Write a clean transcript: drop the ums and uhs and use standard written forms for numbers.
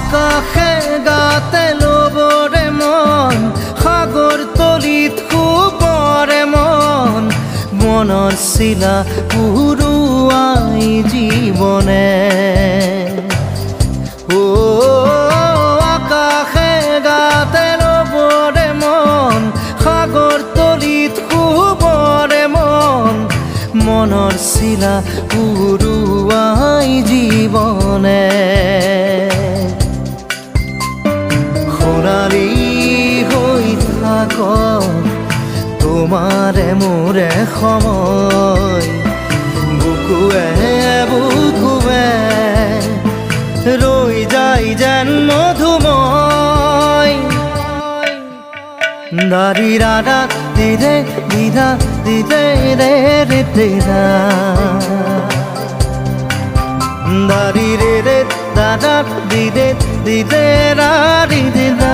আকাশে গাতে লবৰে মন সাগৰ তলিত শুবৰে মন মনৰ চিলা উৰুৱাই জীৱনে ও আকাশে গাতে লবৰে মন সাগৰ তলিত শুবৰে মন মনৰ চিলা উৰুৱাই জীৱনে সোণালী হৈ থাকক তোমাৰে মোৰে সময় বুকুৱে বুকুৱে ৰৈ যায় যেন মধুময় দাৰি ৰাধা দিদে দিদা দিদে ৰে ৰে দিদা দাৰি ৰে ৰে দাদা দিদে দিদে ৰা দিদা